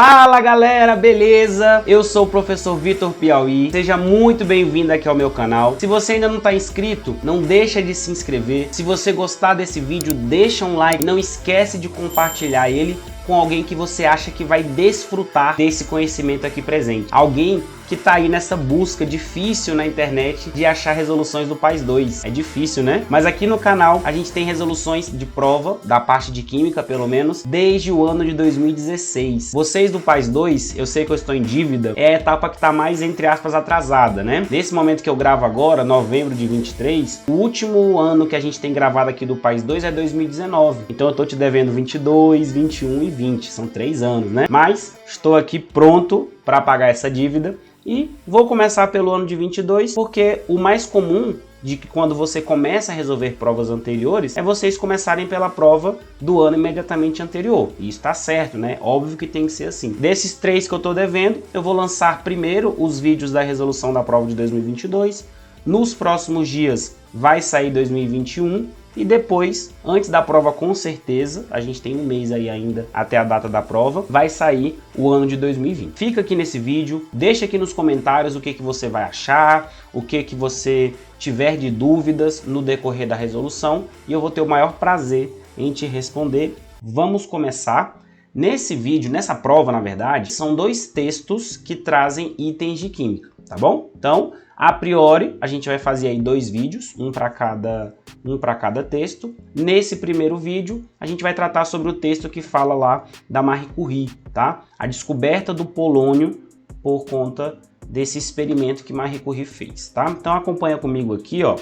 Fala galera, beleza? Eu sou o professor Vitor Piauí, seja muito bem-vindo aqui ao meu canal. Se você ainda não está inscrito, não deixa de se inscrever. Se você gostar desse vídeo, deixa um like, não esquece de compartilhar ele com alguém que você acha que vai desfrutar desse conhecimento aqui presente. Alguém que tá aí nessa busca difícil na internet de achar resoluções do PAS 2. É difícil, né? Mas aqui no canal a gente tem resoluções de prova, da parte de química pelo menos, desde o ano de 2016. Vocês do PAS 2, eu sei que eu estou em dívida, é a etapa que tá mais, entre aspas, atrasada, né? Nesse momento que eu gravo agora, novembro de 23, o último ano que a gente tem gravado aqui do PAS 2 é 2019. Então eu tô te devendo 22, 21 e 20. São 3 anos, né? Mas estou aqui pronto para pagar essa dívida. E vou começar pelo ano de 22, porque o mais comum de que quando você começa a resolver provas anteriores é vocês começarem pela prova do ano imediatamente anterior. E isso tá certo, né? Óbvio que tem que ser assim. Desses 3 que eu tô devendo, eu vou lançar primeiro os vídeos da resolução da prova de 2022. Nos próximos dias vai sair 2021. E depois, antes da prova com certeza, a gente tem um mês aí ainda até a data da prova, vai sair o ano de 2020. Fica aqui nesse vídeo, deixa aqui nos comentários o que você vai achar, o que você tiver de dúvidas no decorrer da resolução e eu vou ter o maior prazer em te responder. Vamos começar. Nesse vídeo, nessa prova na verdade, são 2 textos que trazem itens de química, tá bom? Então, a priori, a gente vai fazer aí 2 vídeos, um para cada texto. Nesse primeiro vídeo, a gente vai tratar sobre o texto que fala lá da Marie Curie, tá? A descoberta do polônio por conta desse experimento que Marie Curie fez, tá? Então acompanha comigo aqui, ó.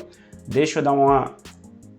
Deixa eu dar uma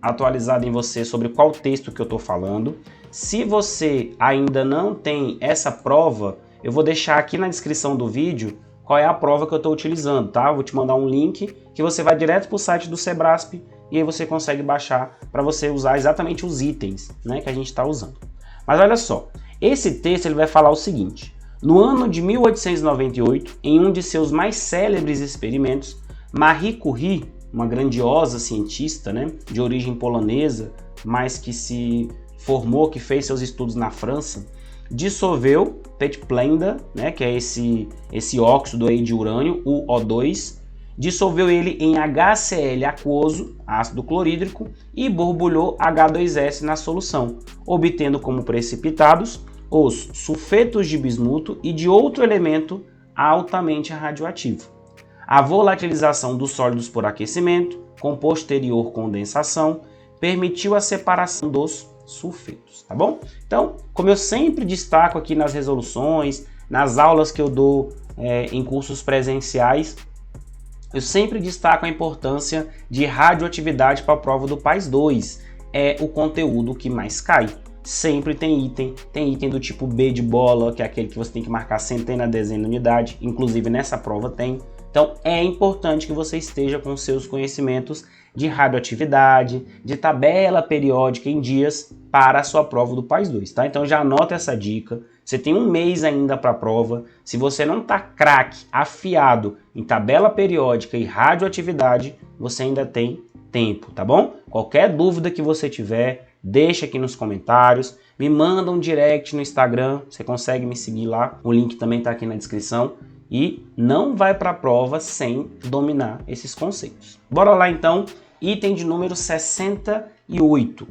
atualizada em você sobre qual texto que eu tô falando. Se você ainda não tem essa prova, eu vou deixar aqui na descrição do vídeo qual é a prova que eu estou utilizando, tá? Eu vou te mandar um link que você vai direto para o site do Sebrasp e aí você consegue baixar para você usar exatamente os itens, né, que a gente está usando. Mas olha só, esse texto ele vai falar o seguinte: no ano de 1898, em um de seus mais célebres experimentos, Marie Curie, uma grandiosa cientista, né, de origem polonesa, mas que se formou, que fez seus estudos na França, dissolveu petplenda, né, que é esse óxido aí de urânio, o O2, dissolveu ele em HCl aquoso, ácido clorídrico, e borbulhou H2S na solução, obtendo como precipitados os sulfetos de bismuto e de outro elemento altamente radioativo. A volatilização dos sólidos por aquecimento, com posterior condensação, permitiu a separação dos sulfetos, tá bom? Então, como eu sempre destaco aqui nas resoluções, nas aulas que eu dou em cursos presenciais, eu sempre destaco a importância de radioatividade para a prova do PAS 2. É o conteúdo que mais cai. Sempre tem item do tipo B de bola, que é aquele que você tem que marcar centena, dezena, unidade, inclusive nessa prova tem. Então é importante que você esteja com seus conhecimentos de radioatividade, de tabela periódica em dias para a sua prova do PAS 2, tá? Então já anota essa dica. Você tem um mês ainda para a prova. Se você não tá craque, afiado em tabela periódica e radioatividade, você ainda tem tempo, tá bom? Qualquer dúvida que você tiver, deixa aqui nos comentários, me manda um direct no Instagram, você consegue me seguir lá, o link também tá aqui na descrição. E não vai para a prova sem dominar esses conceitos. Bora lá então, item de número 68.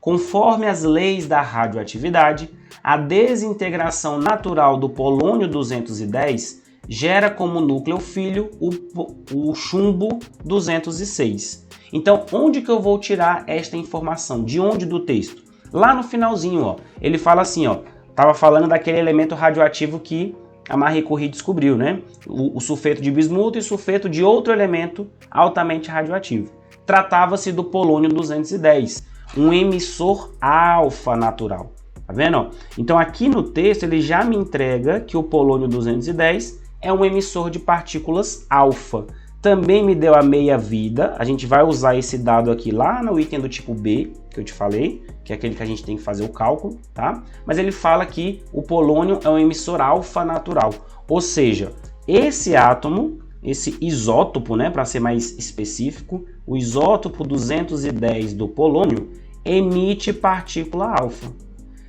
Conforme as leis da radioatividade, a desintegração natural do polônio 210 gera como núcleo filho o chumbo 206. Então, onde que eu vou tirar esta informação? De onde do texto? Lá no finalzinho, ó, ele fala assim, ó, tava falando daquele elemento radioativo que a Marie Curie descobriu, né? O sulfeto de bismuto e sulfeto de outro elemento altamente radioativo. Tratava-se do polônio 210, um emissor alfa natural. Tá vendo? Então aqui no texto ele já me entrega que o polônio 210 é um emissor de partículas alfa. Também me deu a meia-vida, a gente vai usar esse dado aqui lá no item do tipo B, que eu te falei, que é aquele que a gente tem que fazer o cálculo, tá? Mas ele fala que o polônio é um emissor alfa natural, ou seja, esse átomo, esse isótopo, né, para ser mais específico, o isótopo 210 do polônio emite partícula alfa.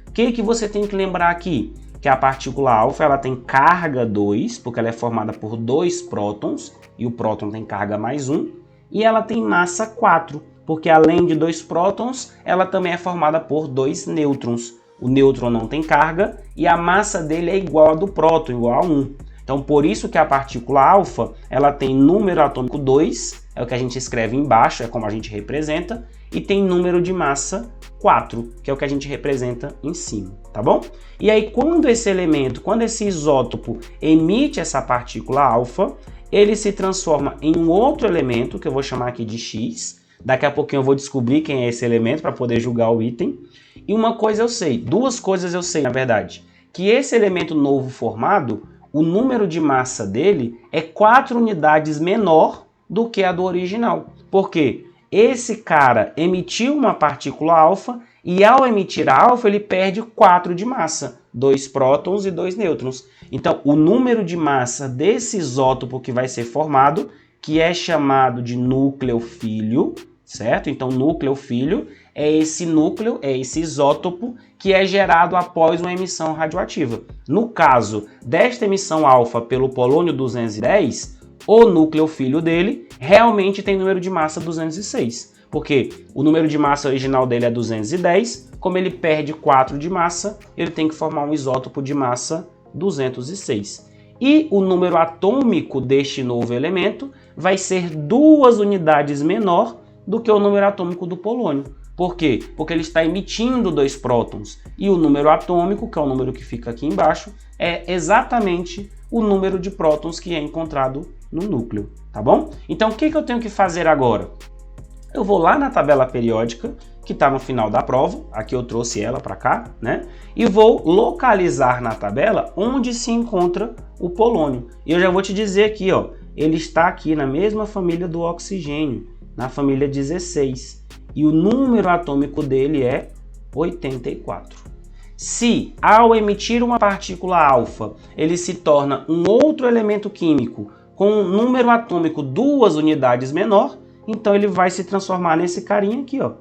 O que você tem que lembrar aqui? que a partícula alfa ela tem carga 2, porque ela é formada por 2 prótons, e o próton tem carga mais 1, e ela tem massa 4, porque além de 2 prótons, ela também é formada por 2 nêutrons. O nêutron não tem carga e a massa dele é igual a do próton, igual a 1. Então, por isso que a partícula alfa, ela tem número atômico 2, é o que a gente escreve embaixo, é como a gente representa, e tem número de massa 4, que é o que a gente representa em cima, tá bom? E aí, quando esse elemento, quando esse isótopo emite essa partícula alfa, ele se transforma em um outro elemento, que eu vou chamar aqui de X. Daqui a pouquinho eu vou descobrir quem é esse elemento para poder julgar o item. E uma coisa eu sei, duas coisas eu sei, na verdade, que esse elemento novo formado, o número de massa dele é 4 unidades menor do que a do original. Por quê? Esse cara emitiu uma partícula alfa e ao emitir a alfa ele perde 4 de massa, 2 prótons e 2 nêutrons. Então o número de massa desse isótopo que vai ser formado, que é chamado de nucleofílio, certo? Então nucleofílio é esse núcleo, é esse isótopo que é gerado após uma emissão radioativa. No caso desta emissão alfa pelo polônio 210, o nucleofílio dele realmente tem número de massa 206, porque o número de massa original dele é 210, como ele perde 4 de massa, ele tem que formar um isótopo de massa 206. E o número atômico deste novo elemento vai ser 2 unidades menor do que o número atômico do polônio. Por quê? Porque ele está emitindo 2 prótons. E o número atômico, que é o número que fica aqui embaixo, é exatamente o número de prótons que é encontrado no núcleo, tá bom? Então o que eu tenho que fazer agora? Eu vou lá na tabela periódica, que está no final da prova, aqui eu trouxe ela para cá, né? E vou localizar na tabela onde se encontra o polônio. E eu já vou te dizer aqui, ó, ele está aqui na mesma família do oxigênio, na família 16. E o número atômico dele é 84. Se, ao emitir uma partícula alfa, ele se torna um outro elemento químico com um número atômico 2 unidades menor, então ele vai se transformar nesse carinha aqui, ó.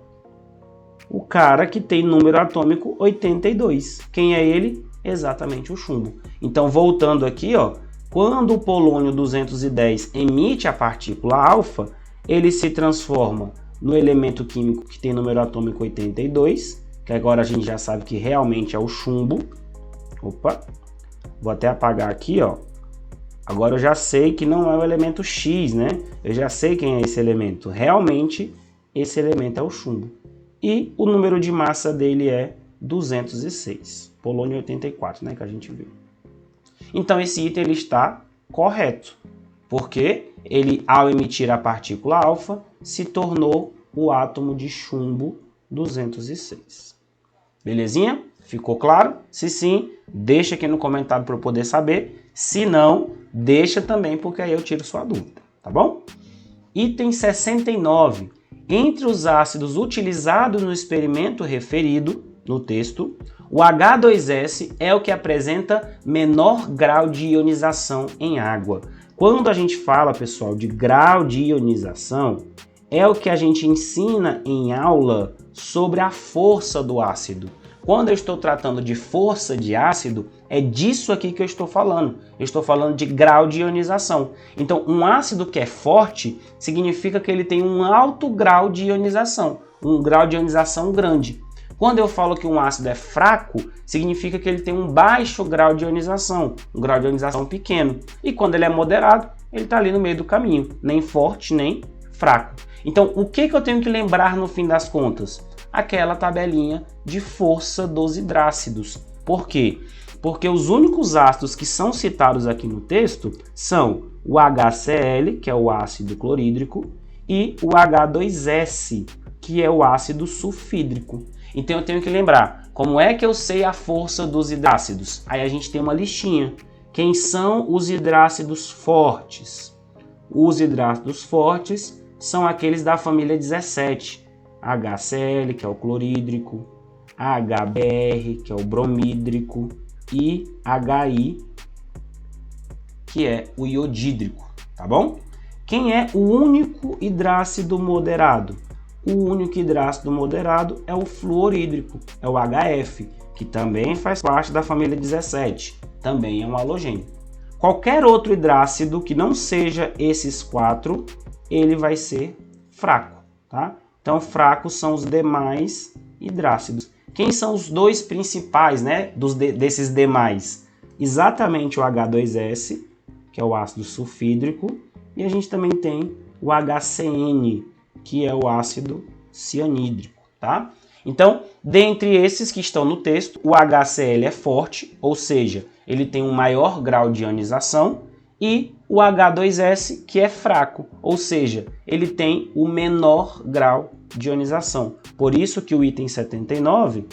O cara que tem número atômico 82. Quem é ele? Exatamente o chumbo. Então, voltando aqui, ó, quando o polônio 210 emite a partícula alfa, ele se transforma no elemento químico que tem número atômico 82, que agora a gente já sabe que realmente é o chumbo. Opa, vou até apagar aqui, ó. Agora eu já sei que não é o elemento X, né? Eu já sei quem é esse elemento. Realmente, esse elemento é o chumbo. E o número de massa dele é 206. Polônio 84, né? Que a gente viu. Então, esse item ele está correto. Porque ele, ao emitir a partícula alfa, se tornou o átomo de chumbo 206. Belezinha? Ficou claro? Se sim, deixa aqui no comentário para eu poder saber. Se não, deixa também, porque aí eu tiro sua dúvida, tá bom? Item 69. Entre os ácidos utilizados no experimento referido no texto, o H2S é o que apresenta menor grau de ionização em água. Quando a gente fala, pessoal, de grau de ionização, é o que a gente ensina em aula sobre a força do ácido. Quando eu estou tratando de força de ácido, é disso aqui que eu estou falando. Eu estou falando de grau de ionização. Então, um ácido que é forte significa que ele tem um alto grau de ionização, um grau de ionização grande. Quando eu falo que um ácido é fraco, significa que ele tem um baixo grau de ionização, um grau de ionização pequeno. E quando ele é moderado, ele está ali no meio do caminho, nem forte, nem fraco. Então, o que eu tenho que lembrar no fim das contas? Aquela tabelinha de força dos hidrácidos. Por quê? Porque os únicos ácidos que são citados aqui no texto são o HCl, que é o ácido clorídrico, e o H2S, que é o ácido sulfídrico. Então eu tenho que lembrar, como é que eu sei a força dos hidrácidos? Aí a gente tem uma listinha. Quem são os hidrácidos fortes? Os hidrácidos fortes são aqueles da família 17. HCl, que é o clorídrico, HBr, que é o bromídrico, e HI, que é o iodídrico, tá bom? Quem é o único hidrácido moderado? O único hidrácido moderado é o fluorídrico, é o HF, que também faz parte da família 17, também é um halogênio. Qualquer outro hidrácido que não seja esses 4, ele vai ser fraco, tá? Então, fracos são os demais hidrácidos. Quem são os dois principais, né, desses demais? Exatamente o H2S, que é o ácido sulfídrico, e a gente também tem o HCN, que é o ácido cianídrico, tá? Então, dentre esses que estão no texto, o HCl é forte, ou seja, ele tem um maior grau de ionização, e o H2S, que é fraco, ou seja, ele tem o menor grau de ionização. Por isso que o item 79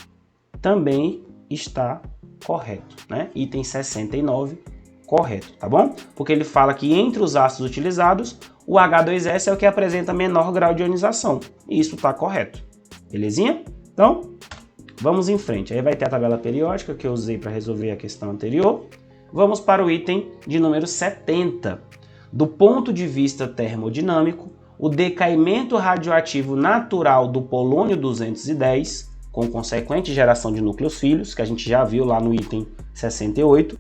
também está correto, né? Item 69 correto, tá bom? Porque ele fala que entre os ácidos utilizados, o H2S é o que apresenta menor grau de ionização. E isso está correto. Belezinha? Então, vamos em frente. Aí vai ter a tabela periódica que eu usei para resolver a questão anterior. Vamos para o item de número 70. Do ponto de vista termodinâmico, o decaimento radioativo natural do polônio 210, com consequente geração de núcleos filhos, que a gente já viu lá no item 68,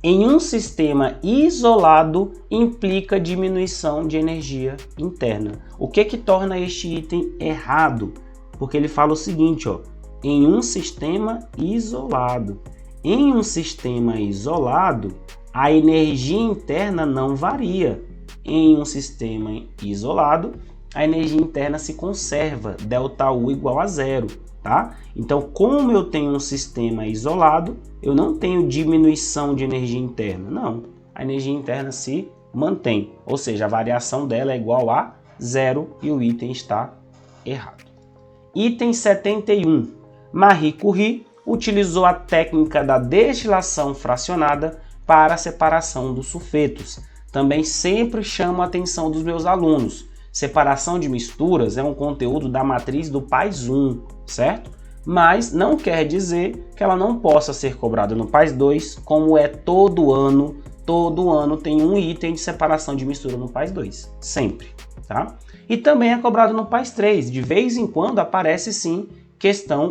em um sistema isolado implica diminuição de energia interna. O que torna este item errado? Porque ele fala o seguinte, ó, em um sistema isolado. Em um sistema isolado, a energia interna não varia. Em um sistema isolado, a energia interna se conserva, ΔU igual a zero, tá? Então, como eu tenho um sistema isolado, eu não tenho diminuição de energia interna. Não, a energia interna se mantém, ou seja, a variação dela é igual a zero e o item está errado. Item 71. Marie Curie utilizou a técnica da destilação fracionada para a separação dos sulfetos. Também sempre chamo a atenção dos meus alunos. Separação de misturas é um conteúdo da matriz do PAS 1, certo? Mas não quer dizer que ela não possa ser cobrada no PAS 2, como é todo ano. Todo ano tem um item de separação de mistura no PAS 2, sempre, tá? E também é cobrado no PAS 3, de vez em quando aparece sim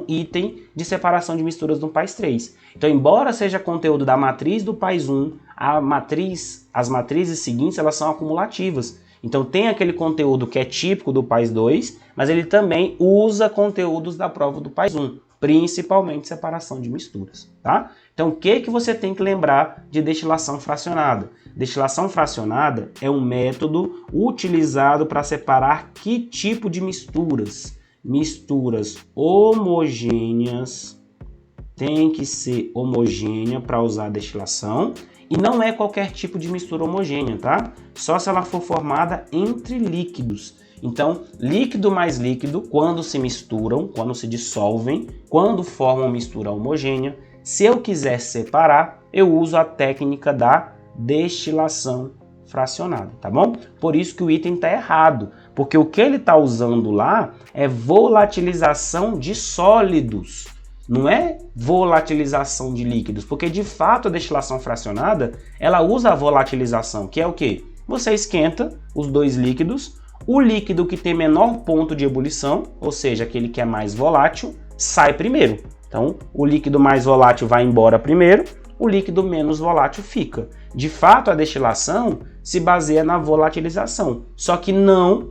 item de separação de misturas no PAS 3. Então, embora seja conteúdo da matriz do PAS 1, as matrizes seguintes elas são acumulativas. Então tem aquele conteúdo que é típico do PAS 2, mas ele também usa conteúdos da prova do PAS 1, principalmente separação de misturas, tá? Então o que você tem que lembrar de destilação fracionada? Destilação fracionada é um método utilizado para separar que tipo de misturas? Misturas homogêneas, tem que ser homogênea para usar a destilação, e não é qualquer tipo de mistura homogênea, tá? Só se ela for formada entre líquidos. Então, líquido mais líquido, quando se misturam, quando se dissolvem, quando formam mistura homogênea, se eu quiser separar, eu uso a técnica da destilação fracionada, tá bom? Por isso que o item está errado, porque o que ele está usando lá é volatilização de sólidos, não é volatilização de líquidos, porque de fato a destilação fracionada, ela usa a volatilização, que é o quê? Você esquenta os dois líquidos, o líquido que tem menor ponto de ebulição, ou seja, aquele que é mais volátil, sai primeiro. Então, o líquido mais volátil vai embora primeiro, o líquido menos volátil fica. De fato, a destilação se baseia na volatilização, só que não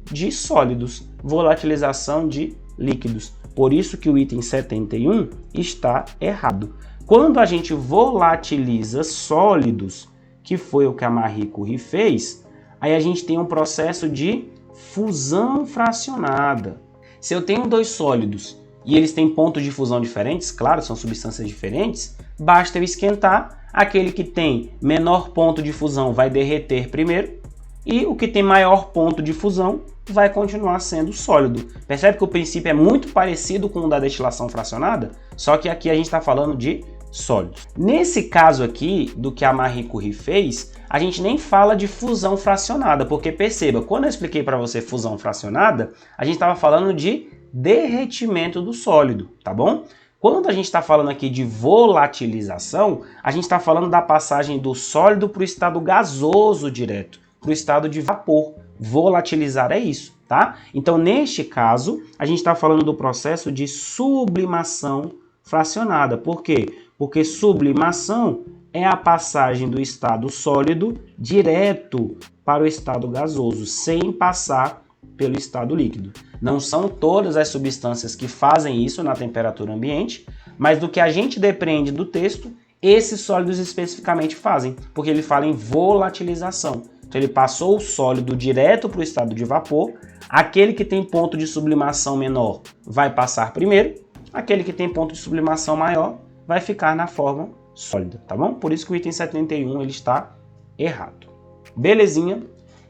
de sólidos, volatilização de líquidos. Por isso que o item 71 está errado. Quando a gente volatiliza sólidos, que foi o que a Marie Curie fez, aí a gente tem um processo de fusão fracionada. Se eu tenho dois sólidos e eles têm pontos de fusão diferentes, claro, são substâncias diferentes, basta eu esquentar, aquele que tem menor ponto de fusão vai derreter primeiro e o que tem maior ponto de fusão vai continuar sendo sólido. Percebe que o princípio é muito parecido com o da destilação fracionada, só que aqui a gente está falando de sólidos. Nesse caso aqui, do que a Marie Curie fez, a gente nem fala de fusão fracionada, porque perceba, quando eu expliquei para você fusão fracionada, a gente estava falando de derretimento do sólido, tá bom? Quando a gente está falando aqui de volatilização, a gente está falando da passagem do sólido para o estado gasoso direto, para o estado de vapor. Volatilizar é isso, tá? Então, neste caso, a gente está falando do processo de sublimação fracionada. Por quê? Porque sublimação é a passagem do estado sólido direto para o estado gasoso, sem passar pelo estado líquido. Não são todas as substâncias que fazem isso na temperatura ambiente, mas do que a gente depreende do texto, esses sólidos especificamente fazem, porque ele fala em volatilização. Então ele passou o sólido direto para o estado de vapor, aquele que tem ponto de sublimação menor vai passar primeiro, aquele que tem ponto de sublimação maior vai ficar na forma sólida, tá bom? Por isso que o item 71 ele está errado. Belezinha?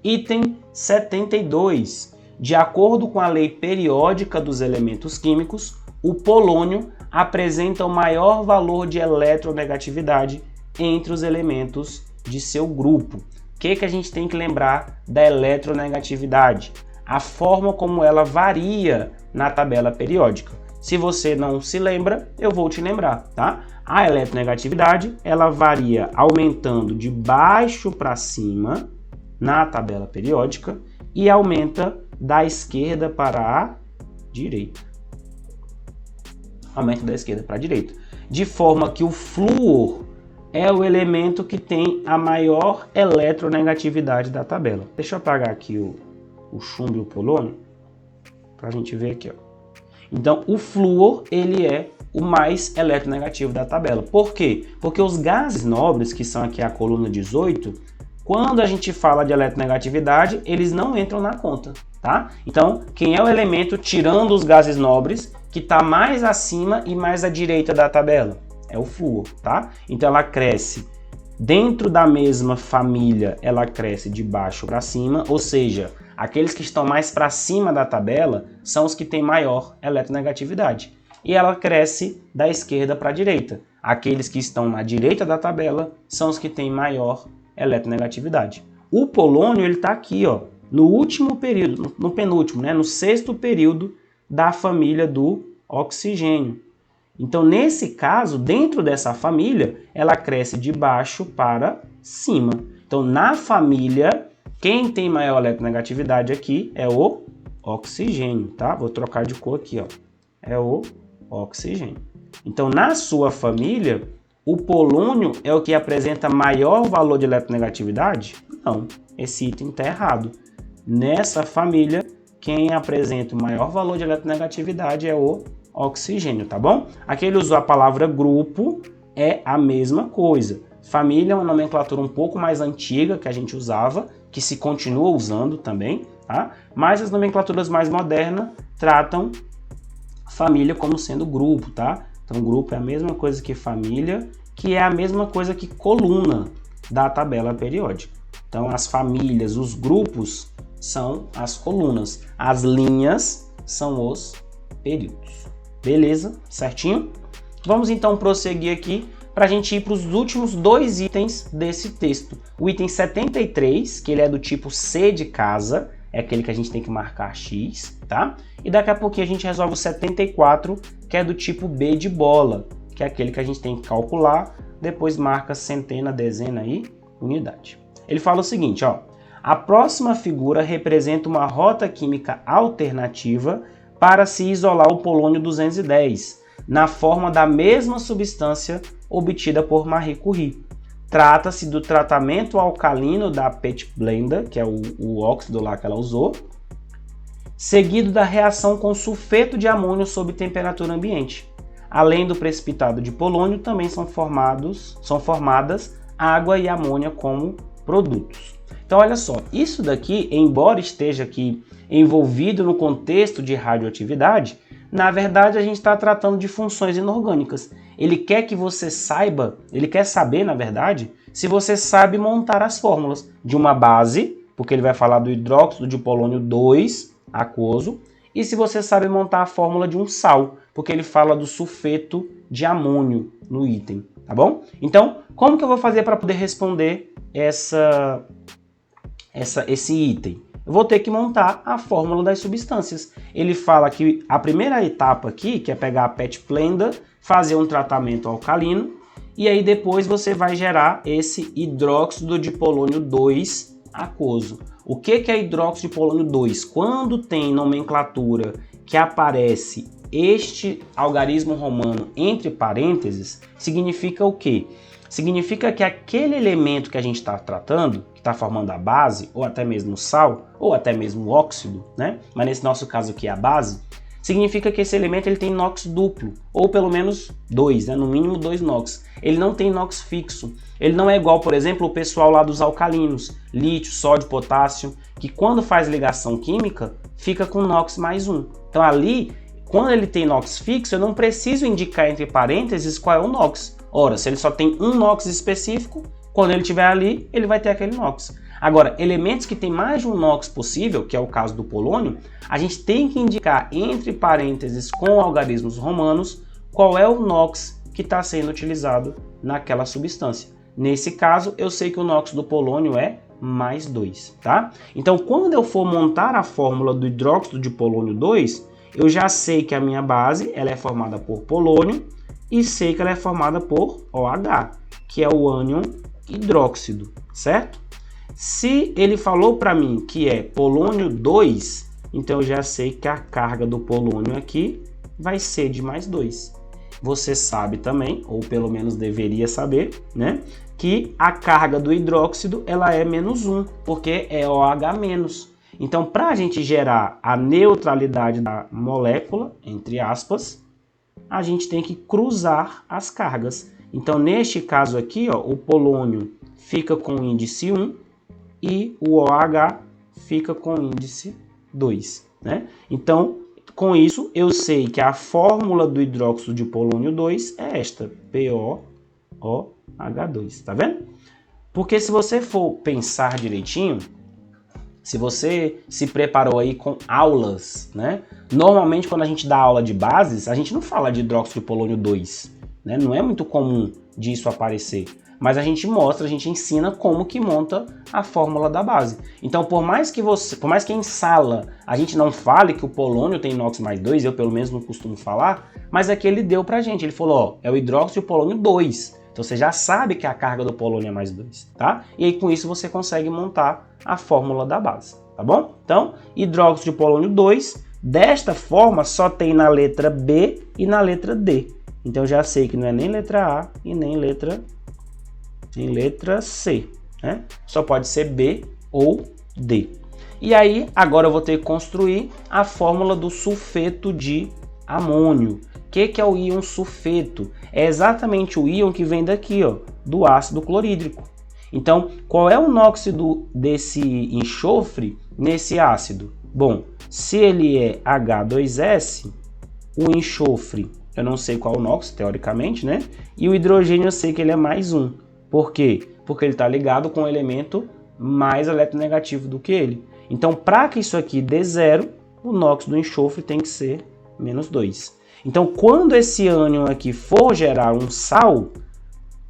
Item 72. De acordo com a lei periódica dos elementos químicos, o polônio apresenta o maior valor de eletronegatividade entre os elementos de seu grupo. O que a gente tem que lembrar da eletronegatividade? A forma como ela varia na tabela periódica. Se você não se lembra, eu vou te lembrar, tá? A eletronegatividade, ela varia aumentando de baixo para cima na tabela periódica e aumenta da esquerda para a direita. Aumenta da esquerda para a direita. De forma que o flúor é o elemento que tem a maior eletronegatividade da tabela. Deixa eu apagar aqui o chumbo e o polônio para a gente ver aqui, ó. Então, o flúor, ele é o mais eletronegativo da tabela. Por quê? Porque os gases nobres, que são aqui a coluna 18, quando a gente fala de eletronegatividade, eles não entram na conta, tá? Então, quem é o elemento, tirando os gases nobres, que está mais acima e mais à direita da tabela? É o flúor, tá? Então, ela cresce dentro da mesma família, ela cresce de baixo para cima, ou seja, aqueles que estão mais para cima da tabela são os que têm maior eletronegatividade. E ela cresce da esquerda para a direita. Aqueles que estão na direita da tabela são os que têm maior eletronegatividade. O polônio ele está aqui, ó, no último período, no penúltimo, né, no sexto período da família do oxigênio. Então, nesse caso, dentro dessa família, ela cresce de baixo para cima. Então, na família, quem tem maior eletronegatividade aqui é o oxigênio, tá? Vou trocar de cor aqui, ó. É o oxigênio. Então, na sua família, o polônio é o que apresenta maior valor de eletronegatividade? Não, esse item está errado. Nessa família, quem apresenta o maior valor de eletronegatividade é o oxigênio, tá bom? Aqui ele usou a palavra grupo, é a mesma coisa. Família é uma nomenclatura um pouco mais antiga que a gente usava, que se continua usando também, tá? Mas as nomenclaturas mais modernas tratam família como sendo grupo, tá? Então, grupo é a mesma coisa que família, que é a mesma coisa que coluna da tabela periódica. Então, as famílias, os grupos são as colunas, as linhas são os períodos. Beleza? Certinho? Vamos então prosseguir aqui para a gente ir para os últimos dois itens desse texto. O item 73, que ele é do tipo C de casa, é aquele que a gente tem que marcar X, tá? E daqui a pouquinho a gente resolve o 74, que é do tipo B de bola, que é aquele que a gente tem que calcular, depois marca centena, dezena e unidade. Ele fala o seguinte, ó: a próxima figura representa uma rota química alternativa para se isolar o polônio 210, na forma da mesma substância obtida por Marie Curie. Trata-se do tratamento alcalino da Petblenda, que é o óxido lá que ela usou, seguido da reação com sulfeto de amônio sob temperatura ambiente. Além do precipitado de polônio, também são formadas água e amônia como produtos. Então, olha só, isso daqui, embora esteja aqui envolvido no contexto de radioatividade, na verdade a gente está tratando de funções inorgânicas. Ele quer que você saiba, ele quer saber, na verdade, se você sabe montar as fórmulas de uma base, porque ele vai falar do hidróxido de polônio 2 aquoso, e se você sabe montar a fórmula de um sal, porque ele fala do sulfeto de amônio no item, tá bom? Então, como que eu vou fazer para poder responder esse item? Eu vou ter que montar a fórmula das substâncias. Ele fala que a primeira etapa aqui, que é pegar a Petblenda, fazer um tratamento alcalino, e aí depois você vai gerar esse hidróxido de polônio 2 aquoso. O que é hidróxido de polônio 2? Quando tem nomenclatura que aparece este algarismo romano entre parênteses, significa o quê? Significa que aquele elemento que a gente está tratando, que está formando a base, ou até mesmo o sal, ou até mesmo o óxido, né? Mas nesse nosso caso aqui é a base, significa que esse elemento ele tem NOx duplo, ou pelo menos 2, né? No mínimo 2 NOx. Ele não tem NOx fixo. Ele não é igual, por exemplo, o pessoal lá dos alcalinos, lítio, sódio, potássio, que quando faz ligação química, fica com NOx mais 1. Então ali, quando ele tem NOx fixo, eu não preciso indicar entre parênteses qual é o NOx. Ora, se ele só tem um NOx específico, quando ele estiver ali, ele vai ter aquele NOx. Agora, elementos que tem mais de um NOx possível, que é o caso do polônio, a gente tem que indicar entre parênteses com algarismos romanos qual é o NOx que está sendo utilizado naquela substância. Nesse caso, eu sei que o NOx do polônio é mais 2, tá? Então, quando eu for montar a fórmula do hidróxido de polônio 2, eu já sei que a minha base ela é formada por polônio e sei que ela é formada por OH, que é o ânion hidróxido, certo? Se ele falou para mim que é polônio 2, então eu já sei que a carga do polônio aqui vai ser de mais 2. Você sabe também, ou pelo menos deveria saber, né, que a carga do hidróxido ela é menos 1, porque é OH-. Então, para a gente gerar a neutralidade da molécula, entre aspas, a gente tem que cruzar as cargas. Então, neste caso aqui, ó, o polônio fica com o índice 1 e o OH fica com o índice 2, né? Então, com isso, eu sei que a fórmula do hidróxido de polônio 2 é esta, POOH2, tá vendo? Porque se você for pensar direitinho, se você se preparou aí com aulas, né? Normalmente, quando a gente dá aula de bases, a gente não fala de hidróxido de polônio 2, né? Não é muito comum disso aparecer. Mas a gente mostra, a gente ensina como que monta a fórmula da base. Então, por mais que em sala a gente não fale que o polônio tem NOx mais 2, eu pelo menos não costumo falar, mas aqui ele deu pra gente, ele falou, ó, é o hidróxido de polônio 2. Então você já sabe que a carga do polônio é mais 2, tá? E aí com isso você consegue montar a fórmula da base, tá bom? Então, hidróxido de polônio 2, desta forma só tem na letra B e na letra D. Então eu já sei que não é nem letra A e nem letra C, né? Só pode ser B ou D. E aí, agora eu vou ter que construir a fórmula do sulfeto de amônio. O que é o íon sulfeto? É exatamente o íon que vem daqui, ó, do ácido clorídrico. Então, qual é o NOx desse enxofre nesse ácido? Bom, se ele é H2S, o enxofre, eu não sei qual é o NOx, teoricamente, né? E o hidrogênio eu sei que ele é mais 1. Por quê? Porque ele está ligado com um elemento mais eletronegativo do que ele. Então, para que isso aqui dê 0, o NOx do enxofre tem que ser menos 2. Então, quando esse ânion aqui for gerar um sal,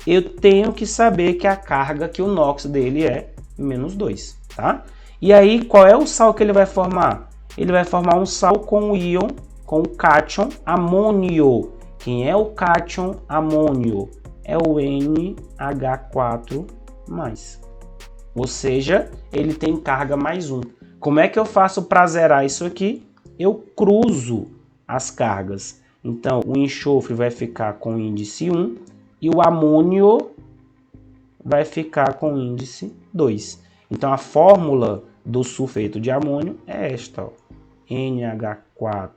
eu tenho que saber que a carga, que o NOx dele é menos 2, tá? E aí, qual é o sal que ele vai formar? Ele vai formar um sal com o íon, com o cátion amônio. Quem é o cátion amônio? É o NH4+. Ou seja, ele tem carga mais 1. Como é que eu faço para zerar isso aqui? Eu cruzo as cargas. Então, o enxofre vai ficar com índice 1 e o amônio vai ficar com índice 2. Então, a fórmula do sulfeto de amônio é esta, ó. NH4,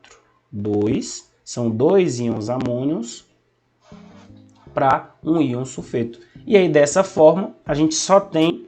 são 2 íons amônios para um íon sulfeto. E aí, dessa forma, a gente só tem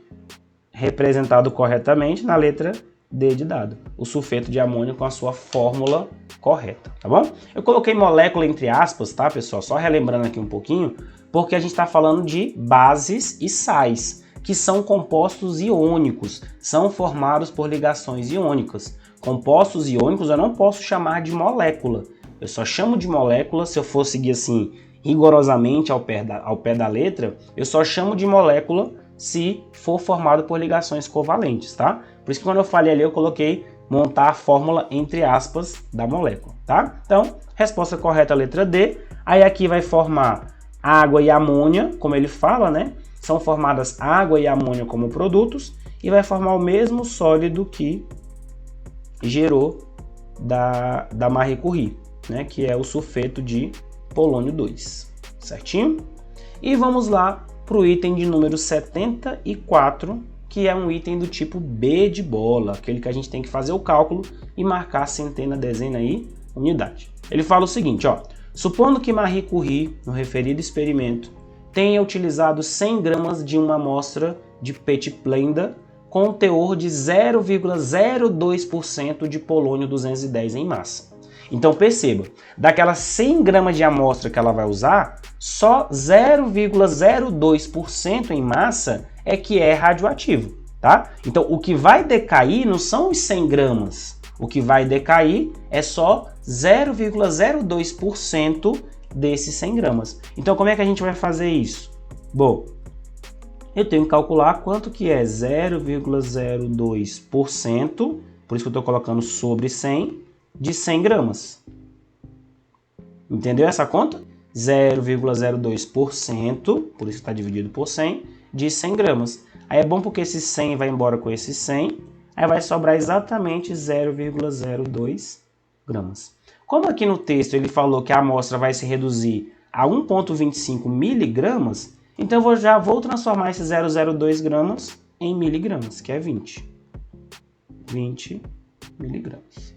representado corretamente na letra D de dado, o sulfeto de amônio com a sua fórmula correta, tá bom? Eu coloquei molécula entre aspas, tá, pessoal? Só relembrando aqui um pouquinho, porque a gente está falando de bases e sais, que são compostos iônicos, são formados por ligações iônicas. Compostos iônicos eu não posso chamar de molécula, eu só chamo de molécula se eu for seguir assim rigorosamente ao pé da letra, eu só chamo de molécula se for formado por ligações covalentes, tá? Por isso que quando eu falei ali, eu coloquei montar a fórmula entre aspas da molécula, tá? Então, resposta correta, letra D. Aí aqui vai formar água e amônia, como ele fala, né? São formadas água e amônia como produtos. e vai formar o mesmo sólido que gerou da Marie Curie, né, que é o sulfeto de polônio 2, certinho? E vamos lá para o item de número 74, que é um item do tipo B de bola, aquele que a gente tem que fazer o cálculo e marcar centena, dezena e unidade. Ele fala o seguinte, ó, supondo que Marie Curie, no referido experimento, tenha utilizado 100 gramas de uma amostra de Petitblenda com um teor de 0,02% de polônio 210 em massa. Então perceba, daquelas 100 gramas de amostra que ela vai usar, só 0,02% em massa é que é radioativo, tá? Então o que vai decair não são os 100 gramas, o que vai decair é só 0,02% desses 100 gramas. Então como é que a gente vai fazer isso? Bom, eu tenho que calcular quanto que é 0,02%, por isso que eu estou colocando sobre 100, de 100 gramas. Entendeu essa conta? 0,02%, por isso que está dividido por 100, de 100 gramas. Aí é bom porque esse 100 vai embora com esse 100, aí vai sobrar exatamente 0,02 gramas. Como aqui no texto ele falou que a amostra vai se reduzir a 1,25 miligramas, então eu já vou transformar esse 0,02 gramas em miligramas, que é 20 miligramas.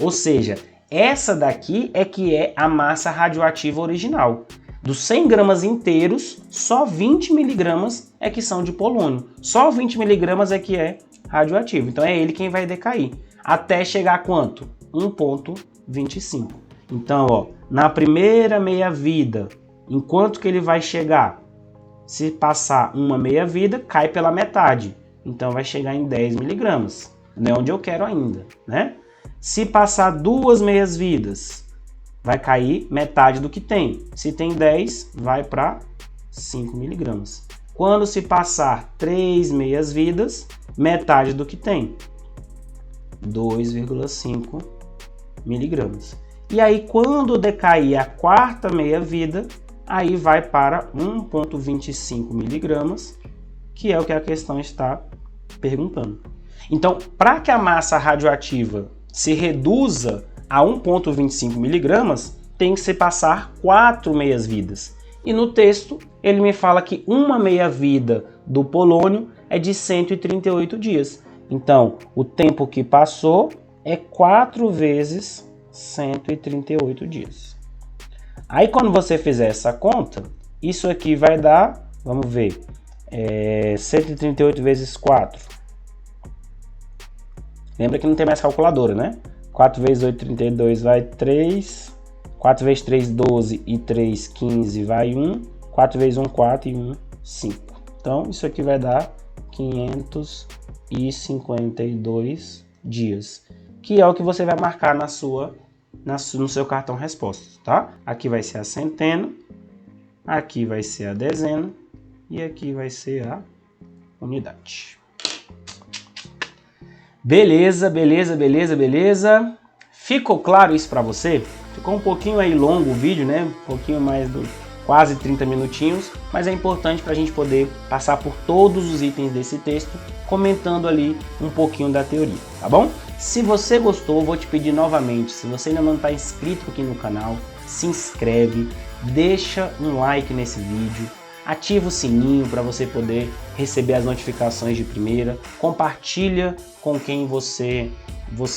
Ou seja, essa daqui é que é a massa radioativa original. Dos 100 gramas inteiros, só 20 miligramas é que são de polônio. Só 20 miligramas é que é radioativo. Então é ele quem vai decair. Até chegar a quanto? 1,25. Então, ó, na primeira meia-vida, enquanto que ele vai chegar? Se passar uma meia-vida, cai pela metade. Então vai chegar em 10 miligramas. Não é onde eu quero ainda, né? Se passar 2 meias-vidas, vai cair metade do que tem. Se tem 10, vai para 5 miligramas. Quando se passar 3 meias-vidas, metade do que tem. 2,5 miligramas. E aí, quando decair a quarta meia-vida, aí vai para 1,25 miligramas, que é o que a questão está perguntando. Então, para que a massa radioativa se reduza a 1,25 miligramas, tem que se passar 4 meias-vidas. E no texto, ele me fala que uma meia-vida do polônio é de 138 dias. Então, o tempo que passou é 4 vezes 138 dias. Aí, quando você fizer essa conta, isso aqui vai dar, vamos ver, 138 vezes 4. Lembra que não tem mais calculadora, né? 4 vezes 8, 32 vai 3. 4 vezes 3, 12 e 3, 15 vai 1. 4 vezes 1, 4 e 1, 5. Então, isso aqui vai dar 552 dias. Que é o que você vai marcar no seu cartão respostas, tá? Aqui vai ser a centena, aqui vai ser a dezena e aqui vai ser a unidade. Beleza, beleza, beleza, beleza. Ficou claro isso para você? Ficou um pouquinho aí longo o vídeo, né? Um pouquinho mais do quase 30 minutinhos, mas é importante para a gente poder passar por todos os itens desse texto, comentando ali um pouquinho da teoria, tá bom? Se você gostou, vou te pedir novamente, se você ainda não está inscrito aqui no canal, se inscreve, deixa um like nesse vídeo, ativa o sininho para você poder receber as notificações de primeira, compartilha com quem você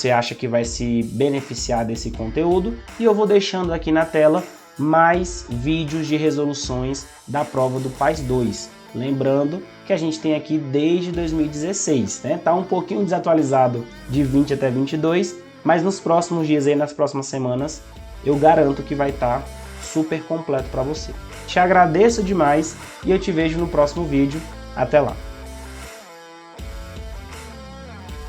acha que vai se beneficiar desse conteúdo e eu vou deixando aqui na tela mais vídeos de resoluções da prova do PAS 2. Lembrando que a gente tem aqui desde 2016, né? Tá um pouquinho desatualizado de 20 até 22, mas nos próximos dias aí, nas próximas semanas, eu garanto que vai estar super completo para você. Te agradeço demais e eu te vejo no próximo vídeo. Até lá!